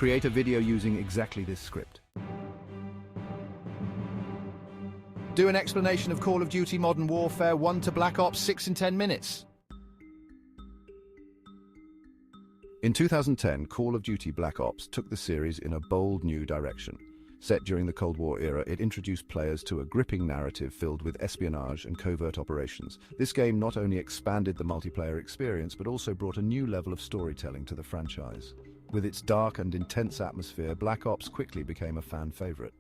Create a video using exactly this script. Do an explanation of Call of Duty Modern Warfare 1 to Black Ops 6 in 10 minutes. In 2010, Call of Duty Black Ops took the series in a bold new direction. Set during the Cold War era, it introduced players to a gripping narrative filled with espionage and covert operations. This game not only expanded the multiplayer experience, but also brought a new level of storytelling to the franchise. With its dark and intense atmosphere, Black Ops quickly became a fan favorite.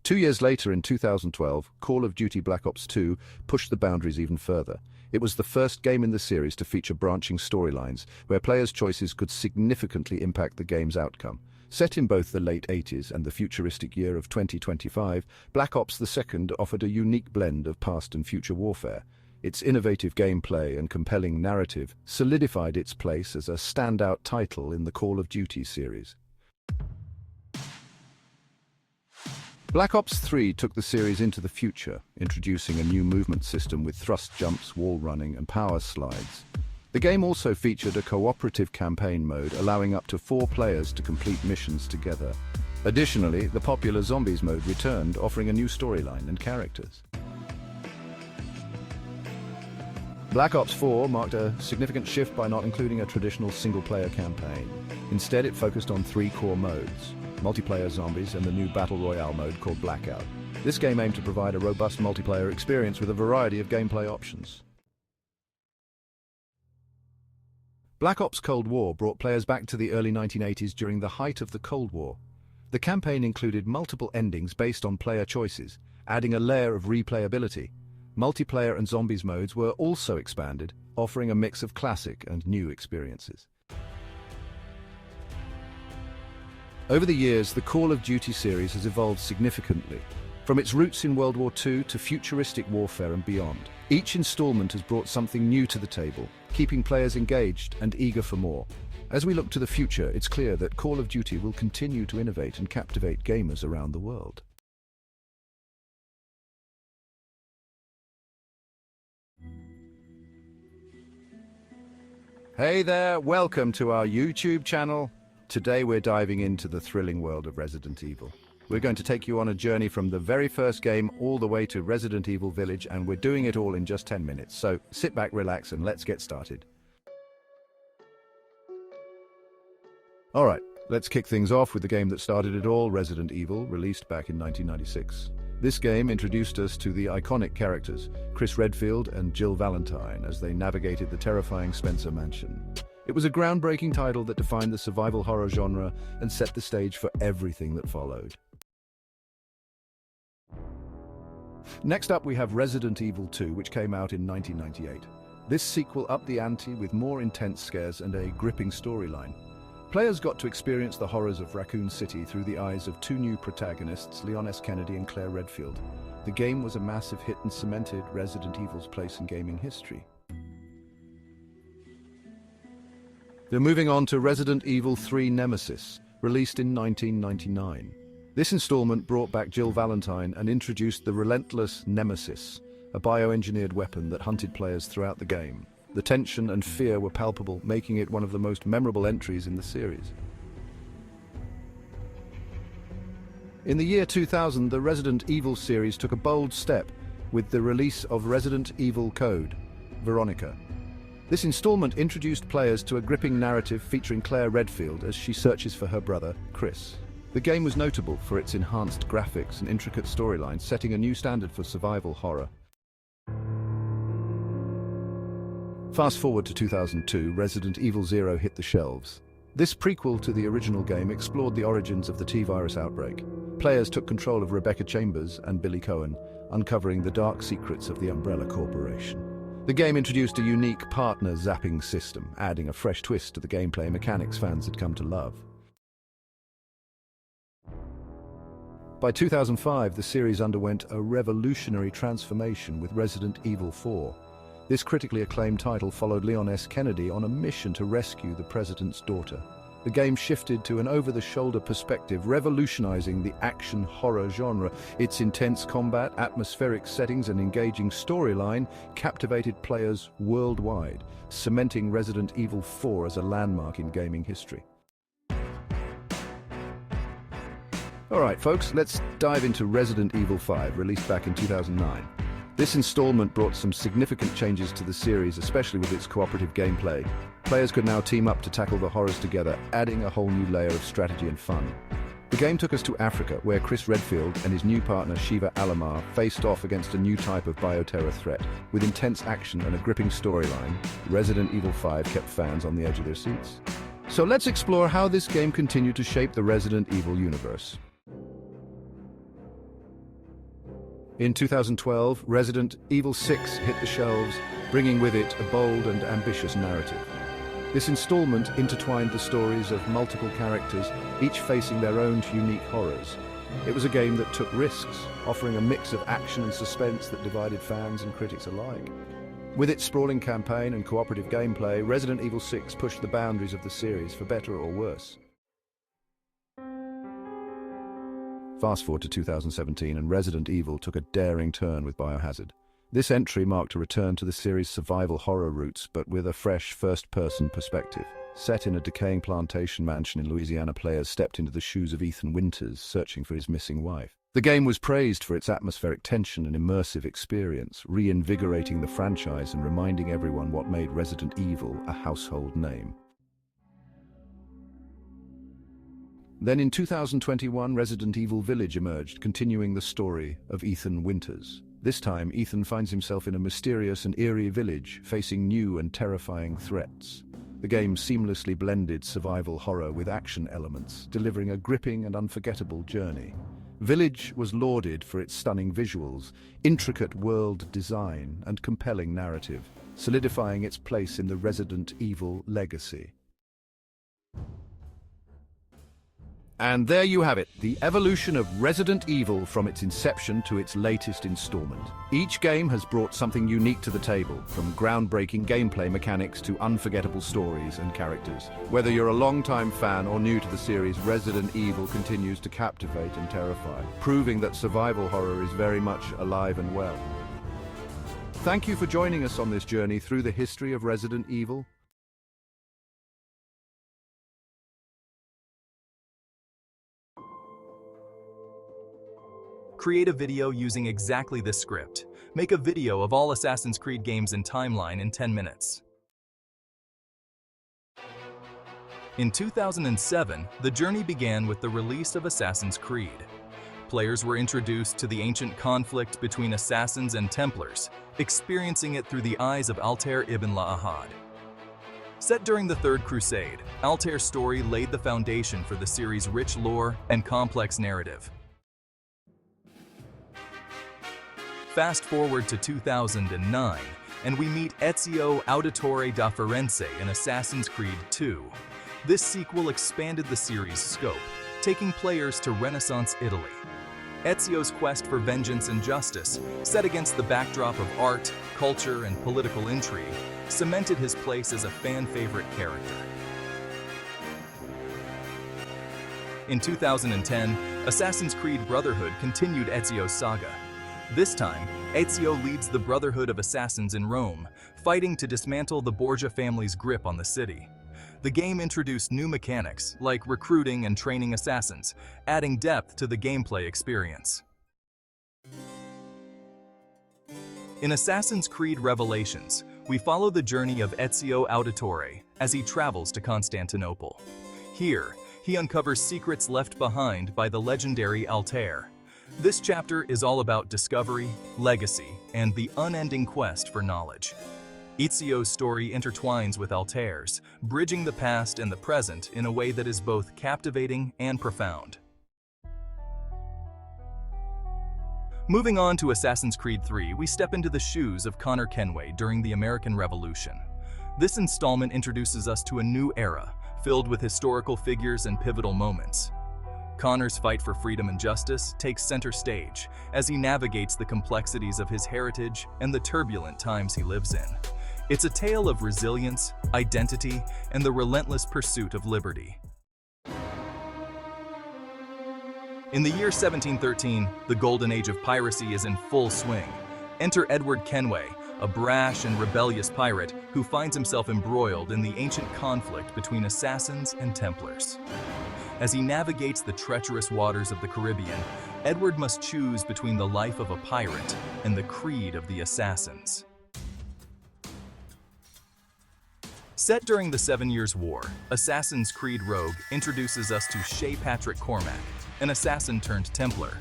2 years later, in 2012, Call of Duty Black Ops 2 pushed the boundaries even further. It was the first game in the series to feature branching storylines, where players' choices could significantly impact the game's outcome. Set in both the late 80s and the futuristic year of 2025, Black Ops II offered a unique blend of past and future warfare. Its innovative gameplay and compelling narrative solidified its place as a standout title in the Call of Duty series. Black Ops 3 took the series into the future, introducing a new movement system with thrust jumps, wall running, and power slides. The game also featured a cooperative campaign mode, allowing up to 4 players to complete missions together. Additionally, the popular Zombies mode returned, offering a new storyline and characters. Black Ops 4 marked a significant shift by not including a traditional single-player campaign. Instead, it focused on 3 core modes: multiplayer zombies and the new Battle Royale mode called Blackout. This game aimed to provide a robust multiplayer experience with a variety of gameplay options. Black Ops Cold War brought players back to the early 1980s during the height of the Cold War. The campaign included multiple endings based on player choices, adding a layer of replayability. Multiplayer and zombies modes were also expanded, offering a mix of classic and new experiences. Over the years, the Call of Duty series has evolved significantly, from its roots in World War II to futuristic warfare and beyond. Each installment has brought something new to the table, keeping players engaged and eager for more. As we look to the future, it's clear that Call of Duty will continue to innovate and captivate gamers around the world. Hey there, welcome to our YouTube channel. Today we're diving into the thrilling world of Resident Evil. We're going to take you on a journey from the very first game all the way to Resident Evil Village, and we're doing it all in just 10 minutes. So sit back, relax, and let's get started. All right, let's kick things off with the game that started it all, Resident Evil, released back in 1996. This game introduced us to the iconic characters, Chris Redfield and Jill Valentine, as they navigated the terrifying Spencer Mansion. It was a groundbreaking title that defined the survival horror genre and set the stage for everything that followed. Next up, we have Resident Evil 2, which came out in 1998. This sequel upped the ante with more intense scares and a gripping storyline. Players got to experience the horrors of Raccoon City through the eyes of 2 new protagonists, Leon S. Kennedy and Claire Redfield. The game was a massive hit and cemented Resident Evil's place in gaming history. They're moving on to Resident Evil 3 Nemesis, released in 1999. This installment brought back Jill Valentine and introduced the relentless Nemesis, a bioengineered weapon that hunted players throughout the game. The tension and fear were palpable, making it one of the most memorable entries in the series. In the year 2000, the Resident Evil series took a bold step with the release of Resident Evil Code, Veronica. This installment introduced players to a gripping narrative featuring Claire Redfield as she searches for her brother, Chris. The game was notable for its enhanced graphics and intricate storyline, setting a new standard for survival horror. Fast forward to 2002, Resident Evil 0 hit the shelves. This prequel to the original game explored the origins of the T-virus outbreak. Players took control of Rebecca Chambers and Billy Cohen, uncovering the dark secrets of the Umbrella Corporation. The game introduced a unique partner zapping system, adding a fresh twist to the gameplay mechanics fans had come to love. By 2005, the series underwent a revolutionary transformation with Resident Evil 4. This critically acclaimed title followed Leon S. Kennedy on a mission to rescue the president's daughter. The game shifted to an over-the-shoulder perspective, revolutionizing the action horror genre. Its intense combat, atmospheric settings, and engaging storyline captivated players worldwide, cementing Resident Evil 4 as a landmark in gaming history. Alright folks, let's dive into Resident Evil 5, released back in 2009. This installment brought some significant changes to the series, especially with its cooperative gameplay. Players could now team up to tackle the horrors together, adding a whole new layer of strategy and fun. The game took us to Africa, where Chris Redfield and his new partner Shiva Alomar faced off against a new type of bioterror threat. With intense action and a gripping storyline, Resident Evil 5 kept fans on the edge of their seats. So let's explore how this game continued to shape the Resident Evil universe. In 2012, Resident Evil 6 hit the shelves, bringing with it a bold and ambitious narrative. This installment intertwined the stories of multiple characters, each facing their own unique horrors. It was a game that took risks, offering a mix of action and suspense that divided fans and critics alike. With its sprawling campaign and cooperative gameplay, Resident Evil 6 pushed the boundaries of the series for better or worse. Fast forward to 2017 and Resident Evil took a daring turn with Biohazard. This entry marked a return to the series' survival horror roots, but with a fresh first-person perspective. Set in a decaying plantation mansion in Louisiana, players stepped into the shoes of Ethan Winters, searching for his missing wife. The game was praised for its atmospheric tension and immersive experience, reinvigorating the franchise and reminding everyone what made Resident Evil a household name. Then in 2021, Resident Evil Village emerged, continuing the story of Ethan Winters. This time, Ethan finds himself in a mysterious and eerie village, facing new and terrifying threats. The game seamlessly blended survival horror with action elements, delivering a gripping and unforgettable journey. Village was lauded for its stunning visuals, intricate world design, and compelling narrative, solidifying its place in the Resident Evil legacy. And there you have it, the evolution of Resident Evil from its inception to its latest installment. Each game has brought something unique to the table, from groundbreaking gameplay mechanics to unforgettable stories and characters. Whether you're a longtime fan or new to the series, Resident Evil continues to captivate and terrify, proving that survival horror is very much alive and well. Thank you for joining us on this journey through the history of Resident Evil. Create a video using exactly this script. Make a video of all Assassin's Creed games in timeline in 10 minutes. In 2007, the journey began with the release of Assassin's Creed. Players were introduced to the ancient conflict between assassins and Templars, experiencing it through the eyes of Altair ibn la-Ahad. Set during the Third Crusade, Altair's story laid the foundation for the series' rich lore and complex narrative. Fast forward to 2009, and we meet Ezio Auditore da Firenze in Assassin's Creed 2. This sequel expanded the series' scope, taking players to Renaissance Italy. Ezio's quest for vengeance and justice, set against the backdrop of art, culture, and political intrigue, cemented his place as a fan-favorite character. In 2010, Assassin's Creed Brotherhood continued Ezio's saga. This time, Ezio leads the Brotherhood of Assassins in Rome, fighting to dismantle the Borgia family's grip on the city. The game introduced new mechanics, like recruiting and training assassins, adding depth to the gameplay experience. In Assassin's Creed Revelations, we follow the journey of Ezio Auditore as he travels to Constantinople. Here, he uncovers secrets left behind by the legendary Altair. This chapter is all about discovery, legacy, and the unending quest for knowledge. Ezio's story intertwines with Altair's, bridging the past and the present in a way that is both captivating and profound. Moving on to Assassin's Creed 3, we step into the shoes of Connor Kenway during the American Revolution. This installment introduces us to a new era, filled with historical figures and pivotal moments. Connor's fight for freedom and justice takes center stage as he navigates the complexities of his heritage and the turbulent times he lives in. It's a tale of resilience, identity, and the relentless pursuit of liberty. In the year 1713, the golden age of piracy is in full swing. Enter Edward Kenway, a brash and rebellious pirate who finds himself embroiled in the ancient conflict between assassins and Templars. As he navigates the treacherous waters of the Caribbean, Edward must choose between the life of a pirate and the creed of the assassins. Set during the 7 Years' War, Assassin's Creed Rogue introduces us to Shay Patrick Cormac, an assassin turned Templar.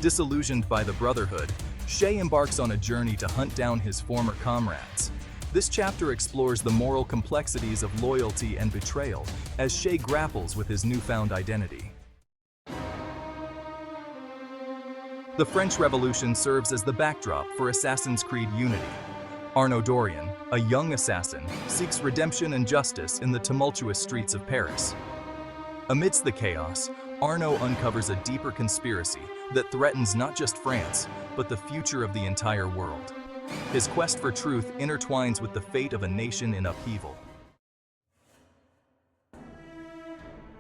Disillusioned by the Brotherhood, Shay embarks on a journey to hunt down his former comrades. This chapter explores the moral complexities of loyalty and betrayal as Shay grapples with his newfound identity. The French Revolution serves as the backdrop for Assassin's Creed Unity. Arnaud Dorian, a young assassin, seeks redemption and justice in the tumultuous streets of Paris. Amidst the chaos, Arnaud uncovers a deeper conspiracy that threatens not just France, but the future of the entire world. His quest for truth intertwines with the fate of a nation in upheaval.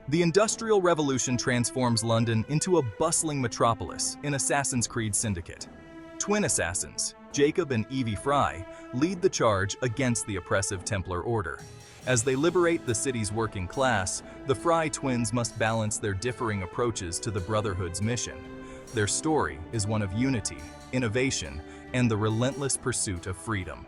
The Industrial Revolution transforms London into a bustling metropolis in Assassin's Creed Syndicate. Twin assassins, Jacob and Evie Fry, lead the charge against the oppressive Templar Order. As they liberate the city's working class, the Fry twins must balance their differing approaches to the Brotherhood's mission. Their story is one of unity, innovation, and the relentless pursuit of freedom.